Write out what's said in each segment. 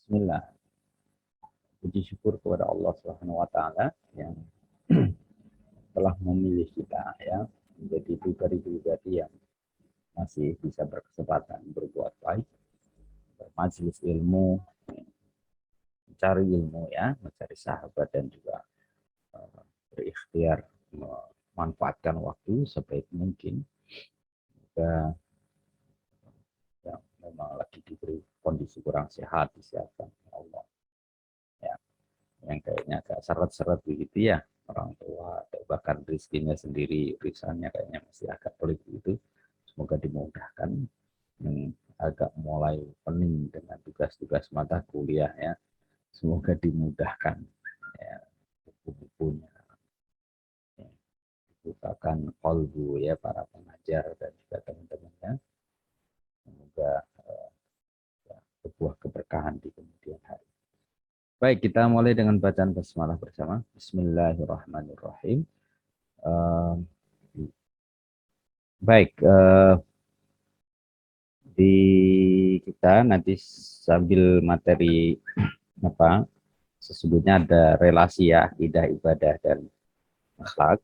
Bismillah. Puji syukur kepada Allah Subhanahu wa taala yang telah memilih kita ya menjadi pribadi-pribadi yang masih bisa berkesempatan berbuat baik, bermajelis ilmu, mencari ilmu ya, mencari sahabat dan juga berikhtiar memanfaatkan waktu sebaik mungkin. Juga yang memang lagi diberi kondisi kurang sehat disiapkan Allah ya, yang kayaknya agak seret-seret begitu ya, orang tua atau bahkan rezekinya sendiri urusannya kayaknya masih agak pelik gitu. Semoga dimudahkan yang agak mulai pening dengan tugas-tugas mata kuliah ya, semoga dimudahkan ya, buku-bukunya ya, dibukakan kolbu ya para pengajar dan juga teman-temannya, semoga ya, sebuah keberkahan di kemudian hari. Baik, kita mulai dengan bacaan basmalah bersama. Bismillahirrahmanirrahim. Uh, baik, di kita nanti sambil materi apa sesungguhnya ada relasi ya akidah ibadah dan akhlak,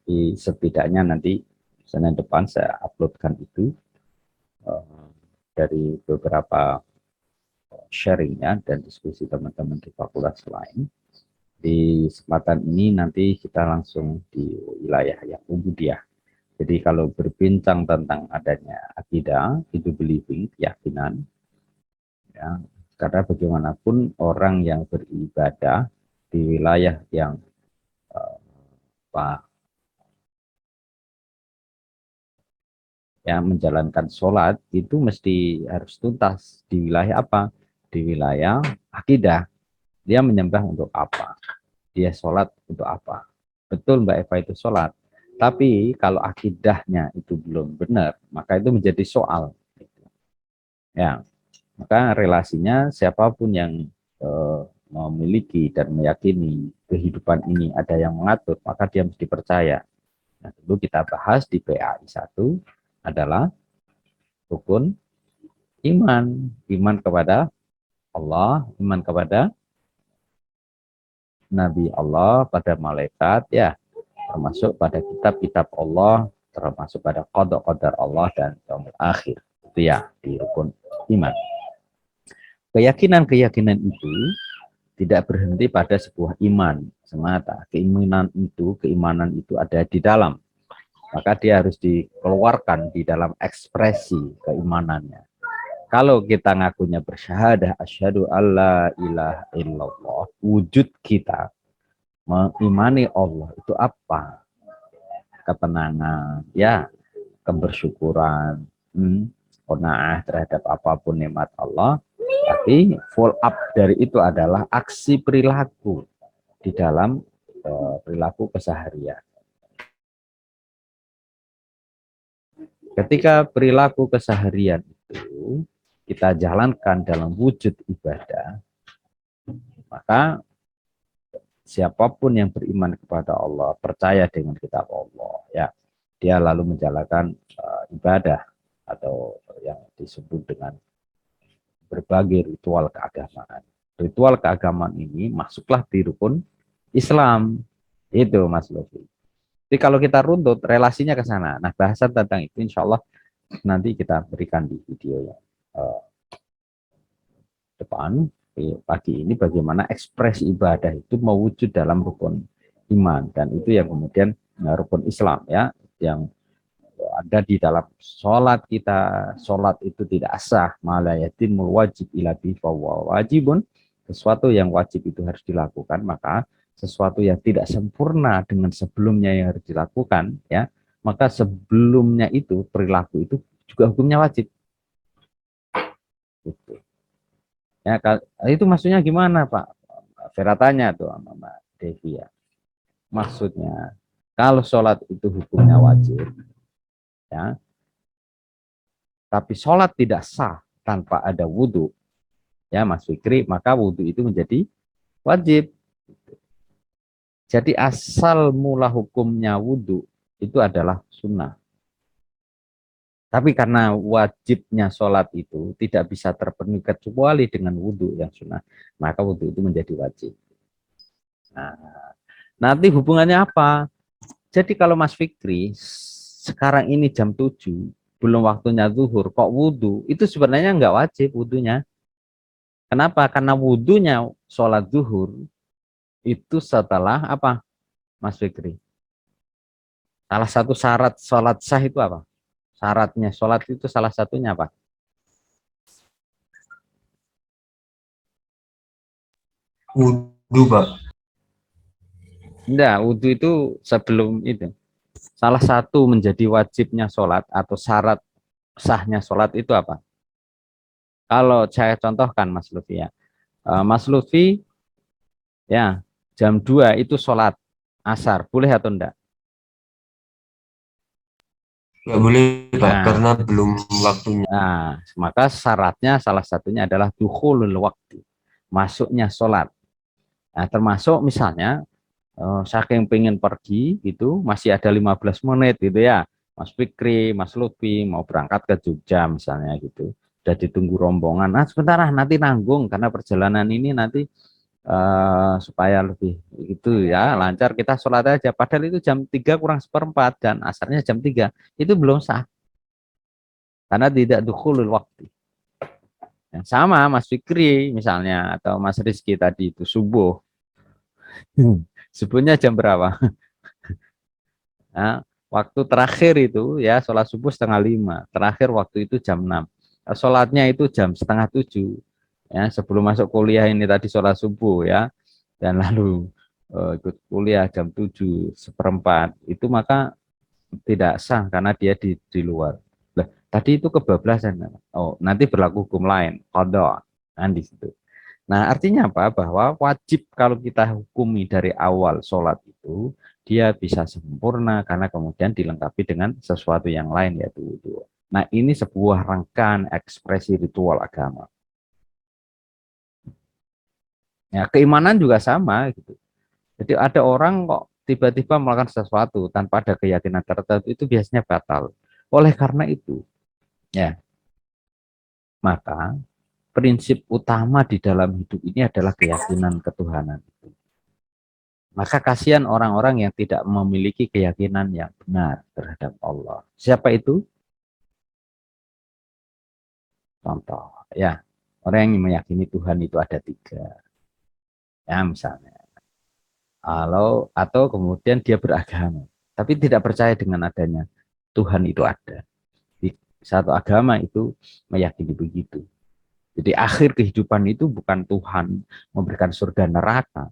di setidaknya nanti Senin depan saya uploadkan itu dari beberapa sharing ya dan diskusi teman-teman di fakultas lain. Di kesempatan ini nanti kita langsung di wilayah yang ubudiyah. Jadi kalau berbincang tentang adanya akidah, itu believing, keyakinan, ya, karena bagaimanapun orang yang beribadah di wilayah yang apa, ya, menjalankan sholat itu mesti harus tuntas di wilayah apa? Di wilayah akidah. Dia menyembah untuk apa? Dia sholat untuk apa? Betul Mbak Eva itu sholat. Tapi kalau akidahnya itu belum benar, maka itu menjadi soal. Ya, maka relasinya siapapun yang memiliki dan meyakini kehidupan ini ada yang mengatur, maka dia mesti percaya. Nah, dulu kita bahas di PAI 1 adalah rukun iman. Iman kepada Allah, iman kepada Nabi Allah, pada malaikat, ya, termasuk pada kitab-kitab Allah, termasuk pada qada-qadar Allah dan yaumil akhir. Itu ya, di rukun iman. Keyakinan-keyakinan itu tidak berhenti pada sebuah iman semata. Keimanan itu ada di dalam. Maka dia harus dikeluarkan di dalam ekspresi keimanannya. Kalau kita ngakunya bersyahadah, asyhadu alla ilaha illallah, wujud kita mengimani Allah itu apa? Ketenangan, ya, kebersyukuran, qanaah terhadap apapun nikmat Allah. Tapi full up dari itu adalah aksi perilaku di dalam perilaku keseharian. Ketika perilaku keseharian itu kita jalankan dalam wujud ibadah, maka siapapun yang beriman kepada Allah, percaya dengan kitab Allah, ya, dia lalu menjalankan ibadah atau yang disebut dengan berbagai ritual keagamaan. Ritual keagamaan ini masuklah di rukun Islam. Itu Mas Lofi. Jadi kalau kita runtut relasinya ke sana. Nah, bahasan tentang itu insya Allah nanti kita berikan di video yang depan. Pagi ini bagaimana ekspresi ibadah itu mewujud dalam rukun iman. Dan itu yang kemudian rukun Islam ya, yang ada di dalam sholat kita. Sholat itu tidak sah, malayatimul wajib ila bifawa wajibun, sesuatu yang wajib itu harus dilakukan, maka sesuatu yang tidak sempurna dengan sebelumnya yang harus dilakukan, ya, maka sebelumnya itu perilaku itu juga hukumnya wajib. Gitu. Ya, itu maksudnya gimana Pak? Vera tanya tuh sama Mbak Devi ya. Maksudnya kalau sholat itu hukumnya wajib, ya, tapi sholat tidak sah tanpa ada wudhu, ya Mas Fikri, maka wudhu itu menjadi wajib. Jadi asal mula hukumnya wudhu itu adalah sunnah. Tapi karena wajibnya sholat itu tidak bisa terpenuhi kecuali dengan wudhu yang sunnah, maka wudhu itu menjadi wajib. Nah, nanti hubungannya apa? Jadi kalau Mas Fikri, sekarang ini jam 7, belum waktunya zuhur, kok wudhu, itu sebenarnya nggak wajib wudhunya. Kenapa? Karena wudhunya sholat zuhur, itu setelah apa, Mas Fikri? Salah satu syarat sholat sah itu apa? Syaratnya sholat itu salah satunya apa? Wudhu, Pak. Enggak, wudhu itu sebelum itu. Salah satu menjadi wajibnya sholat atau syarat sahnya sholat itu apa? Kalau saya contohkan Mas Lutfi ya. Mas Lutfi ya jam 2 itu sholat asar, boleh atau enggak? Nggak boleh, Pak, Nah, karena belum waktunya. maka syaratnya salah satunya adalah dukhulul waktu, masuknya sholat. Nah, termasuk misalnya saking pengen pergi gitu, masih ada 15 menit gitu ya. Mas Fikri, Mas Lutfi mau berangkat ke Jogja misalnya gitu. Udah ditunggu rombongan. Nah, sebentar nanti nanggung karena perjalanan ini nanti supaya lebih itu ya lancar kita sholat aja. Padahal itu jam 3 kurang seperempat dan asarnya jam 3. Itu belum sah karena tidak dukhulul waktu. Yang sama Mas Fikri misalnya atau Mas Rizky tadi itu subuh. Subuhnya jam berapa? Nah, waktu terakhir itu ya sholat subuh setengah 5. Terakhir waktu itu jam 6. Sholatnya itu jam setengah 7. Ya, sebelum masuk kuliah ini tadi sholat subuh ya. Dan lalu ikut kuliah jam 7 seperempat. Itu maka tidak sah karena dia di luar. Nah, tadi itu kebablasan. Oh, nanti berlaku hukum lain. Qadha. Nah, di situ. Nah, artinya apa? Bahwa wajib kalau kita hukumi dari awal sholat itu, dia bisa sempurna karena kemudian dilengkapi dengan sesuatu yang lain, yaitu wudhu. Nah, ini sebuah rangkaian ekspresi ritual agama. Ya, keimanan juga sama, gitu. Jadi ada orang kok tiba-tiba melakukan sesuatu tanpa ada keyakinan tertentu, itu biasanya batal. Oleh karena itu, ya, maka prinsip utama di dalam hidup ini adalah keyakinan ketuhanan. Maka kasihan orang-orang yang tidak memiliki keyakinan yang benar terhadap Allah. Siapa itu? Contoh, ya, orang yang meyakini Tuhan itu ada 3. Ya, misalnya. Atau kemudian dia beragama, tapi tidak percaya dengan adanya Tuhan itu ada. Di satu agama itu meyakini begitu. Jadi akhir kehidupan itu bukan Tuhan memberikan surga neraka,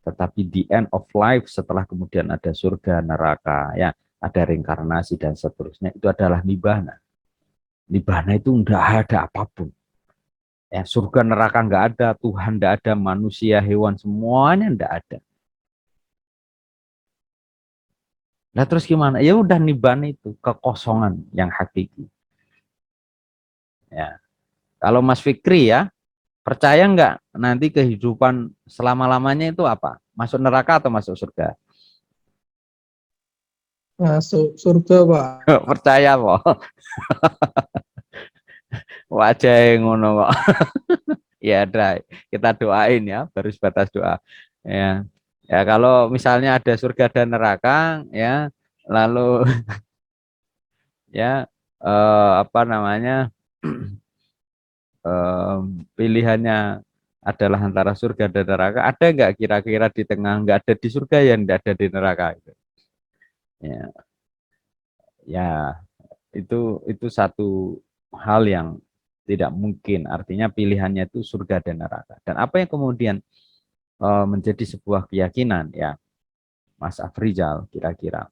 tetapi the end of life setelah kemudian ada surga neraka ya, ada reinkarnasi dan seterusnya, itu adalah nibana. Nibana itu enggak ada apapun ya, surga neraka enggak ada, Tuhan enggak ada, manusia hewan semuanya enggak ada. Nah terus gimana? Ya udah nibana itu kekosongan yang hakiki ya. Kalau Mas Fikri ya, percaya enggak nanti kehidupan selama-lamanya itu apa? Masuk neraka atau masuk surga? Masuk surga, Pak. Percaya kok. Wajah yang ngono kok. Ya ada, kita doain ya, baru sebatas doa. Ya, ya kalau misalnya ada surga dan neraka, ya, lalu ya apa namanya eh, pilihannya adalah antara surga dan neraka. Ada nggak kira-kira di tengah nggak ada di surga ya nggak ada di neraka gitu. Ya, ya itu satu hal yang tidak mungkin. Artinya pilihannya itu surga dan neraka. Dan apa yang kemudian menjadi sebuah keyakinan ya Mas Afrizal kira-kira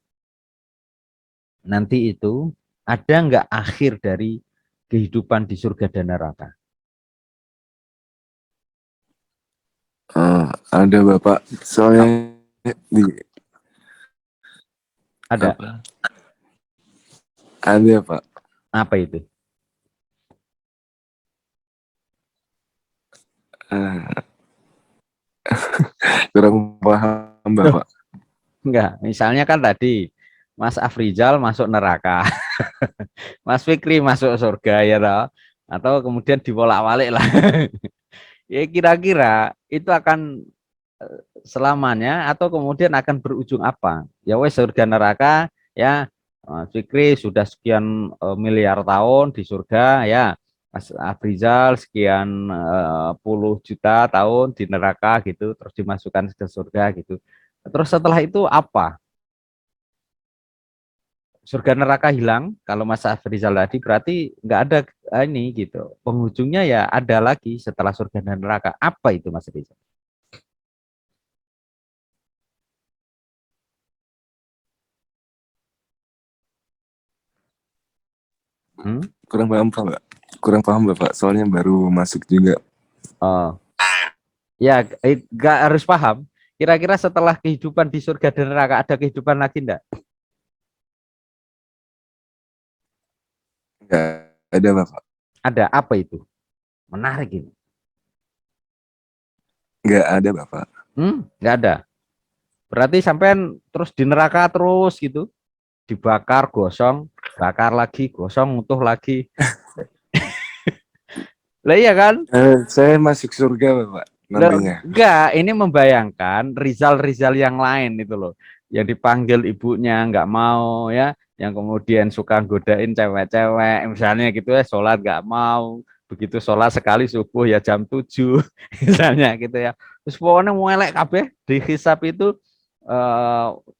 nanti itu ada nggak akhir dari kehidupan di surga dan neraka? Ada Bapak, soalnya di Ada. apa? Ada Pak. Apa itu? Uh, Kurang paham Bapak. Enggak, misalnya kan tadi Mas Afrizal masuk neraka. Mas Fikri masuk surga ya toh? Atau kemudian dibolak-balik lah. Ya kira-kira itu akan selamanya atau kemudian akan berujung apa? Ya wes surga neraka ya. Fikri sudah sekian miliar tahun di surga ya. Mas Afrizal sekian puluh juta tahun di neraka gitu, terus dimasukkan ke surga gitu. Terus setelah itu apa? Surga neraka hilang. Kalau Mas Afrizal tadi berarti nggak ada ini gitu. Penghujungnya ya ada lagi setelah surga dan neraka. Apa itu Mas Afrizal? Hmm? kurang paham Pak. Kurang paham Bapak, soalnya baru masuk juga. Oh, ya nggak harus paham. Kira-kira setelah kehidupan di surga dan neraka ada kehidupan lagi enggak? Nggak ada Bapak. Ada apa itu? Menarik ini. Nggak ada Bapak. Nggak ada. Berarti sampean terus di neraka terus gitu, dibakar, gosong, bakar lagi, gosong, utuh lagi. Lah iya kan? Saya masuk surga Bapak, Loh, nantinya. enggak, ini membayangkan Rizal-Rizal yang lain itu loh. Yang dipanggil ibunya enggak mau ya, yang kemudian suka godain cewek-cewek, misalnya gitu ya, sholat enggak mau. Begitu sholat sekali subuh ya jam 7, misalnya gitu ya. Terus pokoknya muelek kabeh dihisab itu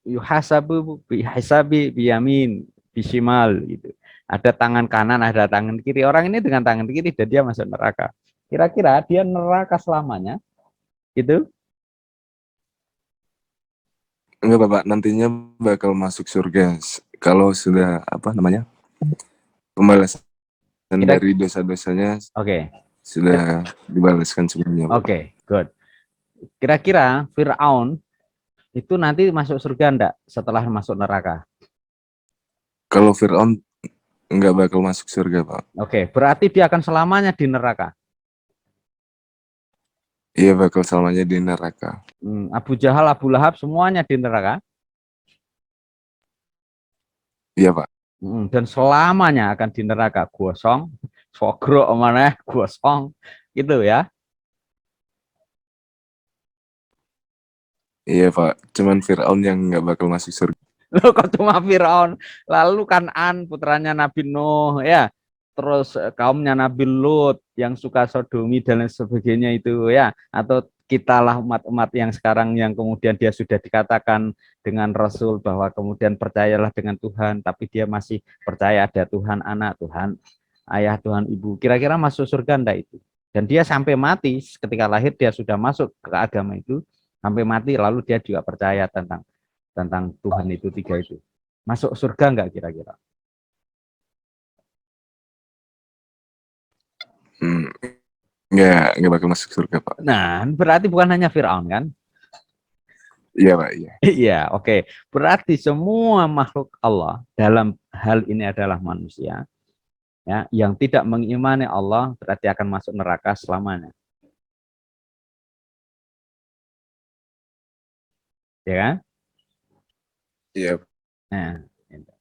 yuhasabu bihisabi biyamin bisimal gitu. Ada tangan kanan, ada tangan kiri. Orang ini dengan tangan kiri dan dia masuk neraka. Kira-kira dia neraka selamanya gitu. Enggak Bapak, nantinya bakal masuk surga. Kalau sudah, apa namanya, pembalasan Kira dari dosa-dosanya Oke. sudah dibalaskan semuanya Bapak. Oke, good. Kira-kira Firaun itu nanti masuk surga enggak setelah masuk neraka? Kalau Fir'aun nggak bakal masuk surga Pak. Oke, berarti dia akan selamanya di neraka. Iya bakal selamanya di neraka. Abu Jahal, Abu Lahab semuanya di neraka. Iya Pak. Dan selamanya akan di neraka. Gosong, sogro mana gosong gitu ya. Iya Pak. Cuman Fir'aun yang nggak bakal masuk surga. Loh kok cuma Firaun? Lalu Kanan putranya Nabi Nuh ya. Terus kaumnya Nabi Lut yang suka sodomi dan lain sebagainya itu ya. Atau kitalah umat-umat yang sekarang yang kemudian dia sudah dikatakan dengan Rasul bahwa kemudian percayalah dengan Tuhan, tapi dia masih percaya ada Tuhan anak, Tuhan ayah, Tuhan ibu. Kira-kira masuk surga enggak itu? Dan dia sampai mati, ketika lahir dia sudah masuk ke agama itu, sampai mati lalu dia juga percaya tentang Tuhan itu tiga itu. Masuk surga enggak kira-kira? Hmm, nggak bakal masuk surga Pak. Nah, berarti bukan hanya Firaun kan? Iya Pak. Iya. Iya, oke. Berarti semua makhluk Allah dalam hal ini adalah manusia, ya, yang tidak mengimani Allah berarti akan masuk neraka selamanya. Ya kan? Iya. Nah, itu.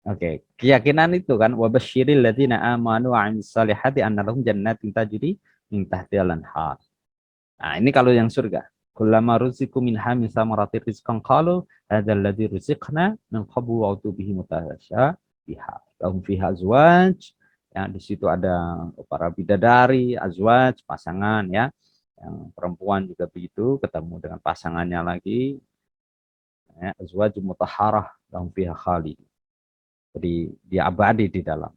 Oke, keyakinan itu kan wabasyiril ladzina amanu wa 'amilus solihati annalahum jannatin tajri min tahtiha al-anhar. Nah, ini kalau yang surga. Kullama ruziku minha min samarati rizqan qalu hadzal ladzi ruziqna min qablu wa utubihi mutasya biha. Lahum fiha azwaj. Ya, di situ ada para bidadari, azwaj, pasangan ya. Yang perempuan juga begitu, ketemu dengan pasangannya lagi. Ya, azwaj mutahharah lahum fiha khalid. Jadi dia abadi di dalam.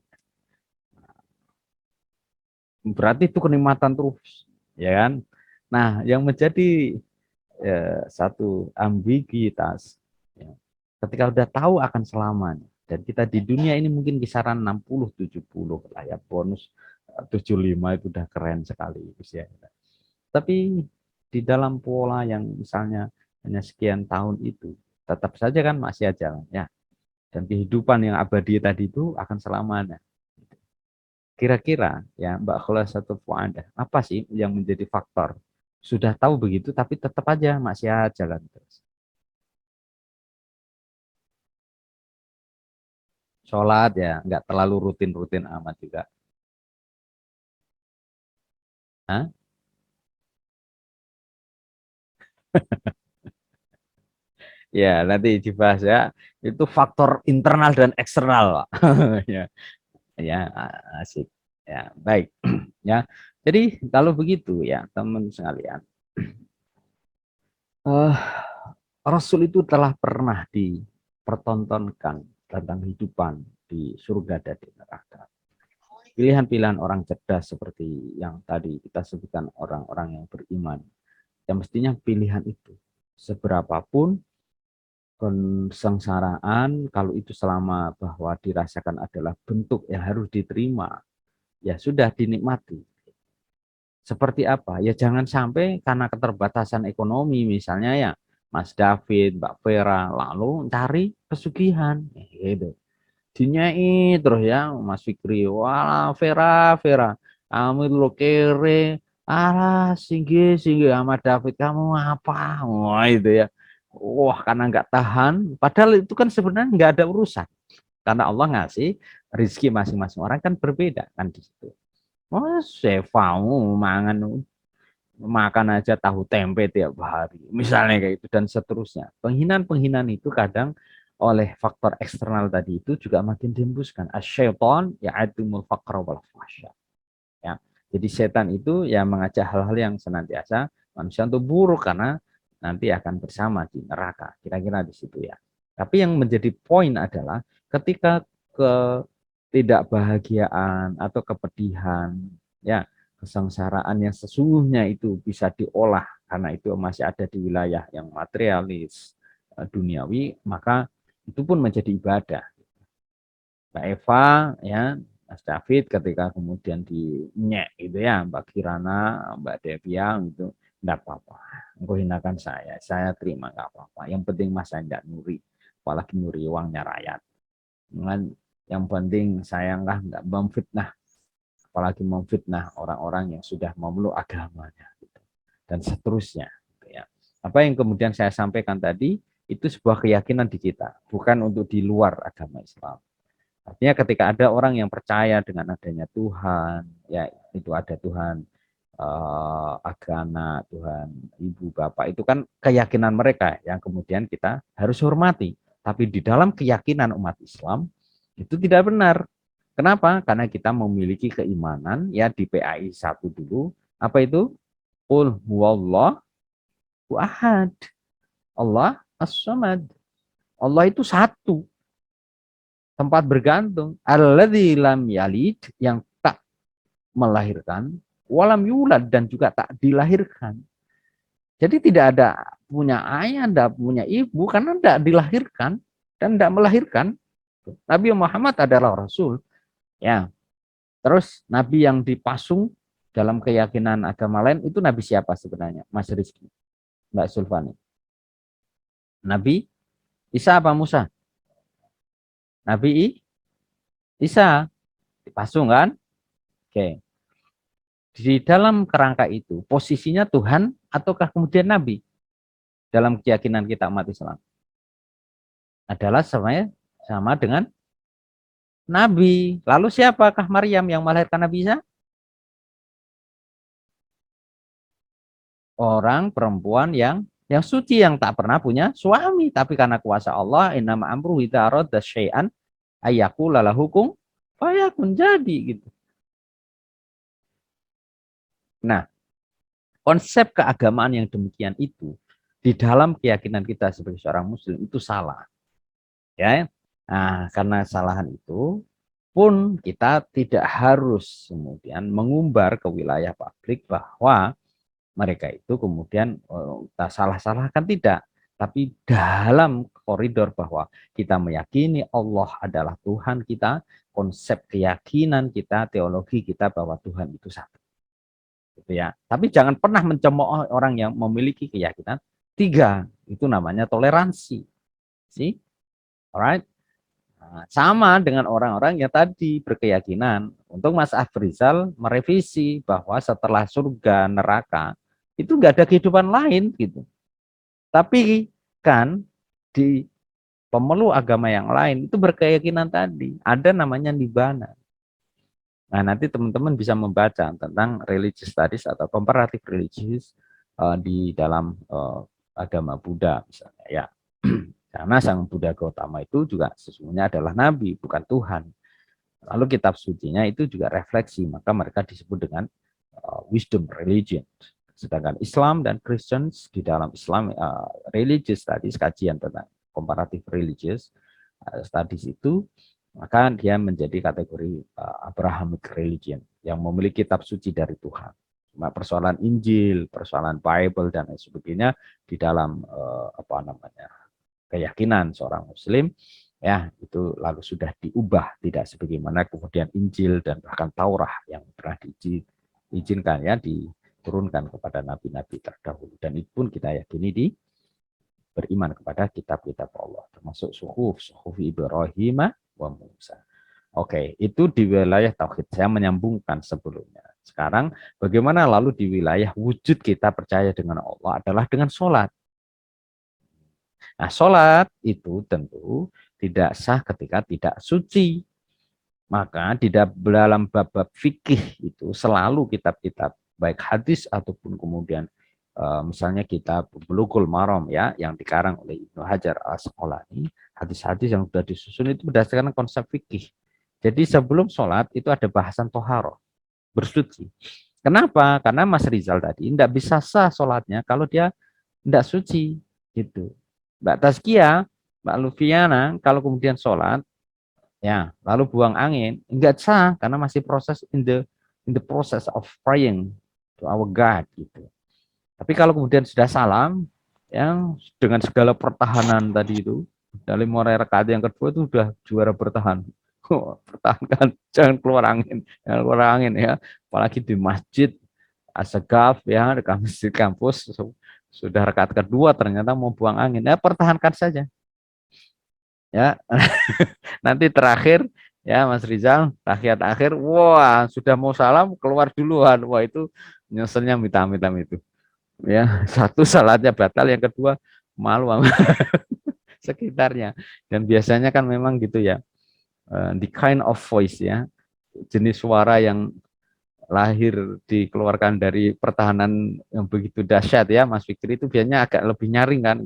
Berarti itu kenikmatan terus, ya kan? Nah, yang menjadi satu ambiguitas ya. Ketika udah tahu akan selamanya dan kita di dunia ini mungkin kisaran 60-70 lah ya, bonus 75 itu udah keren sekali usia kita. Tapi di dalam pola yang misalnya hanya sekian tahun itu tetap saja kan masih aja ya, dan kehidupan yang abadi tadi itu akan selamanya. Kira-kira ya Mbak Khulasatul Fuadah, apa sih yang menjadi faktor sudah tahu begitu tapi tetap aja masih jalan terus? sholat ya nggak terlalu rutin-rutin amat juga. Hah? Ya, nanti dibahas ya. Itu faktor internal dan eksternal, Pak. Ya, ya asik. Ya, baik. Ya. Jadi kalau begitu ya, teman sekalian, eh, Rasul itu telah pernah dipertontonkan tentang kehidupan di surga dan di neraka. Pilihan-pilihan orang cerdas seperti yang tadi kita sebutkan orang-orang yang beriman. Yang mestinya pilihan itu seberapapun kesengsaraan, kalau itu selama bahwa dirasakan adalah bentuk yang harus diterima, ya sudah dinikmati. Seperti apa? Ya jangan sampai karena keterbatasan ekonomi misalnya ya, Mas David, Mbak Vera, lalu cari pesugihan, gitu. Dinyai terus ya, Mas Fikri, wah Vera, Vera, kamu itu lo kere, alah singgi, sama David kamu apa? Wah itu ya. Wah, karena nggak tahan, padahal itu kan sebenarnya nggak ada urusan. Karena Allah ngasih rezeki masing-masing orang kan berbeda kan di situ. Oh, sefamu mangan makan aja tahu tempe tiap hari. Misalnya kayak itu dan seterusnya. Penghinaan-penghinaan itu kadang oleh faktor eksternal tadi itu juga makin dihembuskan. Asyaiton ya'atumul faqra wal fahsya. Ya. Jadi setan itu ya mengajak hal-hal yang senantiasa manusia untuk buruk karena nanti akan bersama di neraka. Kira-kira di situ ya. Tapi yang menjadi poin adalah ketika ketidakbahagiaan atau kepedihan, ya kesengsaraan yang sesungguhnya itu bisa diolah karena itu masih ada di wilayah yang materialis, duniawi, maka itu pun menjadi ibadah. Mbak Eva, ya, Mas David ketika kemudian dinyek gitu ya, Mbak Kirana, Mbak Devia gitu, enggak apa-apa. Engkau hinakan saya terima enggak apa-apa. Yang penting Mas saya enggak nuri, apalagi nuri uangnya rakyat. Dengan yang penting saya enggak memfitnah, apalagi memfitnah orang-orang yang sudah memeluk agamanya gitu. Dan seterusnya gitu ya. Apa yang kemudian saya sampaikan tadi itu sebuah keyakinan di kita, bukan untuk di luar agama Islam. Artinya ketika ada orang yang percaya dengan adanya Tuhan, ya itu ada Tuhan agama, Tuhan ibu bapak, itu kan keyakinan mereka yang kemudian kita harus hormati. Tapi di dalam keyakinan umat Islam itu tidak benar. Kenapa? Karena kita memiliki keimanan ya di PAI 1 dulu. Apa itu? Qul huwallahu ahad. Allah as-samad. Allah itu satu. Tempat bergantung. Alladzi lam yalid, yang tak melahirkan, walam yulad, dan juga tak dilahirkan. Jadi tidak ada punya ayah, tidak punya ibu, karena tidak dilahirkan dan tidak melahirkan. Nabi Muhammad adalah Rasul. Ya, terus Nabi yang dipasung dalam keyakinan agama lain itu Nabi siapa sebenarnya, Mas Rizky, Mbak Sulfani? Nabi Isa apa Musa? Nabi Isa dipasung kan? Oke. Di dalam kerangka itu, posisinya Tuhan ataukah kemudian Nabi? Dalam keyakinan kita umat Islam. Adalah sama dengan Nabi. Lalu siapakah Maryam yang melahirkan Nabi Isa? Orang perempuan yang suci, yang tak pernah punya suami. Tapi karena kuasa Allah, innama amruhu idza arada syai'an ayyaqula lahu kun fayakun, jadi gitu. Nah, konsep keagamaan yang demikian itu di dalam keyakinan kita sebagai seorang muslim itu salah. Ya. Nah, karena kesalahan itu pun kita tidak harus kemudian mengumbar ke wilayah publik bahwa mereka itu kemudian kita salah-salahkan, tidak. Tapi dalam koridor bahwa kita meyakini Allah adalah Tuhan kita, konsep keyakinan kita, teologi kita bahwa Tuhan itu satu. Gitu ya. Tapi jangan pernah mencemooh orang yang memiliki keyakinan tiga. Itu namanya toleransi. See? Alright? Nah, sama dengan orang-orang yang tadi berkeyakinan. Untuk Mas Afrizal merevisi bahwa setelah surga neraka itu nggak ada kehidupan lain gitu. Tapi kan di pemeluk agama yang lain itu berkeyakinan tadi. Ada namanya nibbana. Nah, nanti teman-teman bisa membaca tentang religious studies atau comparative religious di dalam agama Buddha misalnya ya. Karena sang Buddha Gautama itu juga sesungguhnya adalah nabi, bukan Tuhan. Lalu kitab sucinya itu juga refleksi, maka mereka disebut dengan wisdom religion. Sedangkan Islam dan Christians di dalam Islam religious studies, kajian tentang comparative religious studies itu, maka dia menjadi kategori Abrahamic religion yang memiliki kitab suci dari Tuhan. Cuma persoalan Injil, persoalan Bible dan lain sebagainya di dalam keyakinan seorang Muslim ya itu lalu sudah diubah tidak sebagaimana kemudian Injil dan bahkan Taurat yang pernah diizinkan ya diturunkan kepada nabi-nabi terdahulu, dan itu pun kita yakini di beriman kepada kitab-kitab Allah termasuk suhuf Ibrahim wa Musa. Oke, itu di wilayah tauhid. Saya menyambungkan sebelumnya. Sekarang bagaimana lalu di wilayah wujud kita percaya dengan Allah adalah dengan sholat. Nah, sholat itu tentu tidak sah ketika tidak suci. Maka di dalam bab-bab fikih itu selalu kitab-kitab baik hadis ataupun kemudian misalnya kitab Bulughul Maram ya yang dikarang oleh Ibnu Hajar Al-Asqalani, hadis-hadis yang sudah disusun itu berdasarkan konsep fikih. Jadi sebelum sholat itu ada bahasan toharoh, bersuci. Kenapa? Karena Mas Rizal tadi tidak bisa sah sholatnya kalau dia tidak suci. Gitu. Mbak Tazkia, Mbak Lufiana, kalau kemudian sholat, ya lalu buang angin, enggak sah karena masih proses in the process of praying to our God. Gitu. Tapi kalau kemudian sudah salam, yang dengan segala pertahanan tadi itu, dari mulai rakaat yang kedua itu sudah juara bertahan. Pertahankan, jangan keluar angin, jangan keluar angin ya. Apalagi di masjid Asegaf ya, di masjid kampus sudah rakaat kedua ternyata mau buang angin, ya pertahankan saja. Ya, nanti terakhir ya Mas Rizal, tahiyat akhir, wah sudah mau salam keluar duluan, wah itu nyeselnya mitam-mitam itu. Ya, satu salatnya batal, yang kedua malu sama sekitarnya. Dan biasanya kan memang gitu ya, the kind of voice ya, jenis suara yang lahir dikeluarkan dari pertahanan yang begitu dahsyat ya Mas Fikri itu biasanya agak lebih nyaring kan.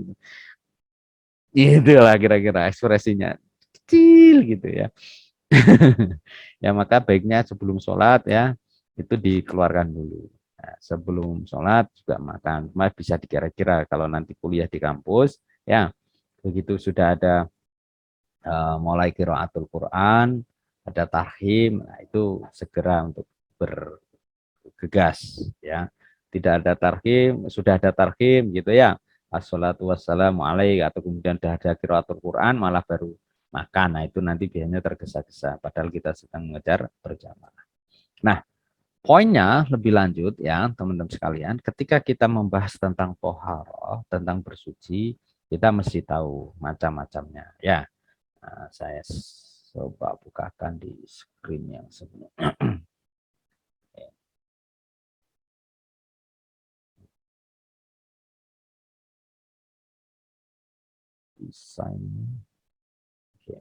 Itulah kira-kira ekspresinya kecil gitu ya. Ya maka baiknya sebelum sholat ya itu dikeluarkan dulu. Nah, sebelum sholat juga makan. Mas bisa dikira-kira kalau nanti kuliah di kampus ya begitu sudah ada mulai qiraatul Quran, ada tahim, nah itu segera untuk bergegas ya. Tidak ada tarhim, sudah ada tarhim gitu ya. Assalatu wassalamu alaik atau kemudian sudah ada qiraatul Quran malah baru makan. Nah, itu nanti biasanya tergesa-gesa padahal kita sedang mengejar berjamaah. Nah, poinnya lebih lanjut ya, teman-teman sekalian, ketika kita membahas tentang toharoh, tentang bersuci, kita mesti tahu macam-macamnya ya. Nah, saya coba bukakan di screen yang sebelumnya. Desain. Oke.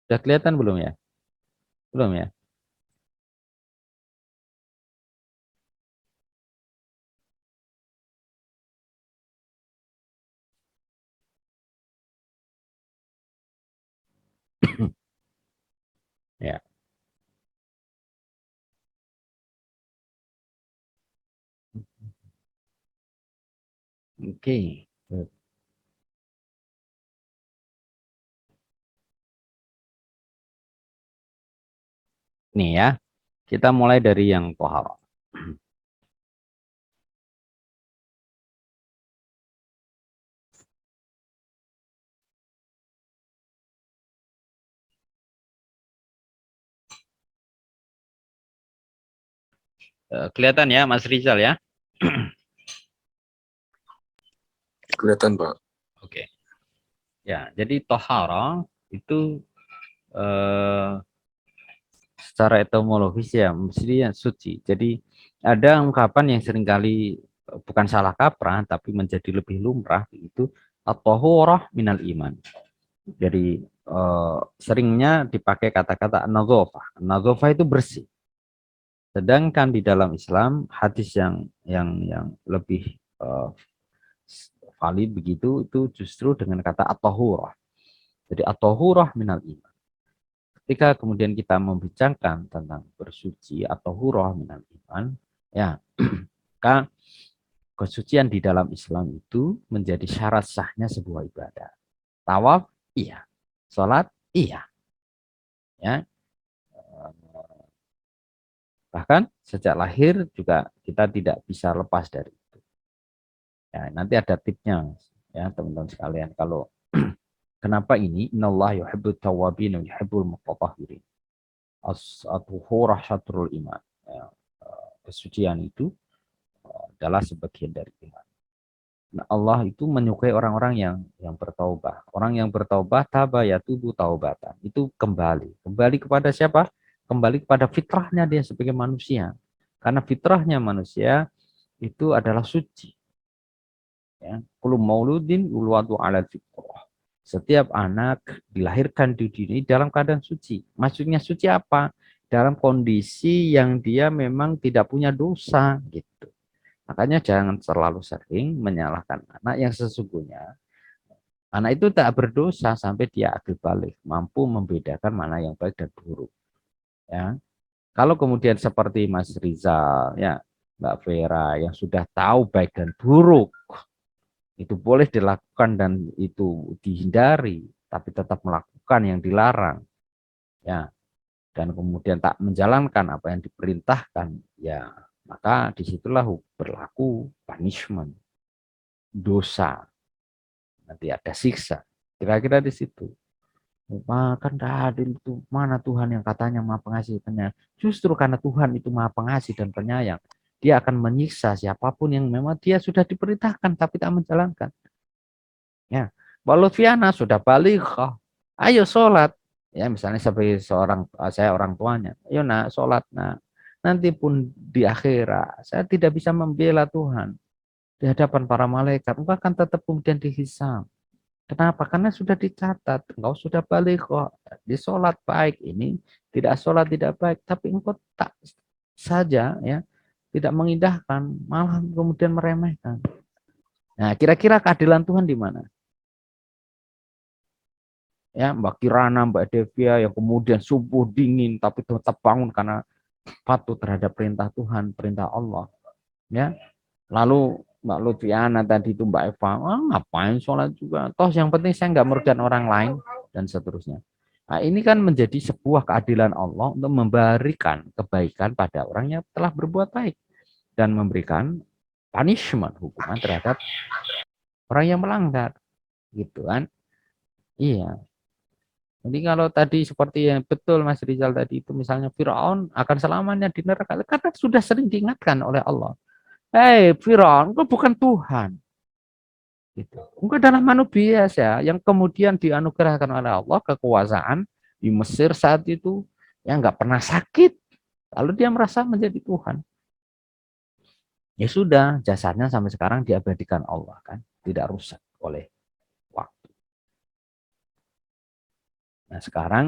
Sudah kelihatan belum ya? Belum ya? Ya. Oke. Nih ya, kita mulai dari yang toharoh. Kelihatan ya Mas Rizal ya? Kelihatan, Pak. Oke. Ya, jadi toharoh itu eh, secara etimologis ya mestinya suci. Jadi ada ungkapan yang seringkali bukan salah kaprah tapi menjadi lebih lumrah itu at-tahurah minal iman. Jadi seringnya dipakai kata-kata an-nadzafah. An-nadzafah itu bersih. Sedangkan di dalam Islam hadis yang lebih valid begitu itu justru dengan kata at-tahurah. Jadi at-tahurah minal iman. Ketika kemudian kita membicarakan tentang bersuci atau hurah minal iman, ya, maka kesucian di dalam Islam itu menjadi syarat sahnya sebuah ibadah. Tawaf, iya. Salat, iya. Ya. Bahkan sejak lahir juga kita tidak bisa lepas dari itu. Ya, nanti ada tipsnya, ya teman-teman sekalian. Kalau kenapa ini? Innallaha yuhibbut tawwabin wa yuhibbul mutatahhirin. As-tuhurah syatrul iman. Ya, kesucian itu adalah sebagian dari iman. Nah, Allah itu menyukai orang-orang yang bertaubat. Orang yang bertaubat, taba yatubu taubatan. Itu kembali. Kembali kepada siapa? Kembali kepada fitrahnya dia sebagai manusia. Karena fitrahnya manusia itu adalah suci. Ya, kullu mauludin yuladu 'alal fitrah. Setiap anak dilahirkan di dunia dalam keadaan suci. Maksudnya suci apa? Dalam kondisi yang dia memang tidak punya dosa gitu. Makanya jangan terlalu sering menyalahkan anak yang sesungguhnya anak itu tak berdosa sampai dia akil balik, mampu membedakan mana yang baik dan buruk. Ya. Kalau kemudian seperti Mas Rizal, ya, Mbak Vera yang sudah tahu baik dan buruk, itu boleh dilakukan dan itu dihindari, tapi tetap melakukan yang dilarang, ya, dan kemudian tak menjalankan apa yang diperintahkan, ya, maka disitulah berlaku punishment, dosa, nanti ada siksa. Kira-kira di situ. Kan tidak adil itu. Mana Tuhan yang katanya Maha Pengasih Penyayang? Justru karena Tuhan itu Maha Pengasih dan Penyayang, Dia akan menyiksa siapapun yang memang dia sudah diperintahkan tapi tak menjalankan. Ya, walau Fiana sudah balik, ayo sholat. Ya, misalnya sebagai saya orang tuanya, ayo nak sholat nak. Nanti pun di akhirat saya tidak bisa membela Tuhan di hadapan para malaikat, engkau akan tetap kemudian dihisab. Kenapa? Karena sudah dicatat, engkau sudah balik kok, di sholat baik, ini tidak sholat tidak baik, tapi engkau tak saja ya tidak mengindahkan, malah kemudian meremehkan. Nah, kira-kira keadilan Tuhan di mana? Ya, Mbak Kirana, Mbak Devia yang kemudian subuh dingin tapi tetap bangun karena patuh terhadap perintah Tuhan, perintah Allah. Ya, lalu Mbak Lutfiana tadi itu Mbak Eva, ngapain sholat juga? Toh yang penting saya nggak merugikan orang lain dan seterusnya. Nah, ini kan menjadi sebuah keadilan Allah untuk memberikan kebaikan pada orang yang telah berbuat baik dan memberikan punishment, hukuman terhadap orang yang melanggar, gitu kan? Iya. Jadi kalau tadi seperti yang betul Mas Rizal tadi itu misalnya Firaun akan selamanya di neraka karena sudah sering diingatkan oleh Allah. Hei Firaun, engkau bukan Tuhan. Gitu. Engkau adalah manusia biasa yang kemudian dianugerahkan oleh Allah kekuasaan di Mesir saat itu yang nggak pernah sakit. Lalu dia merasa menjadi Tuhan. Ya sudah, jasanya sampai sekarang diabadikan Allah kan, tidak rusak oleh waktu. Nah sekarang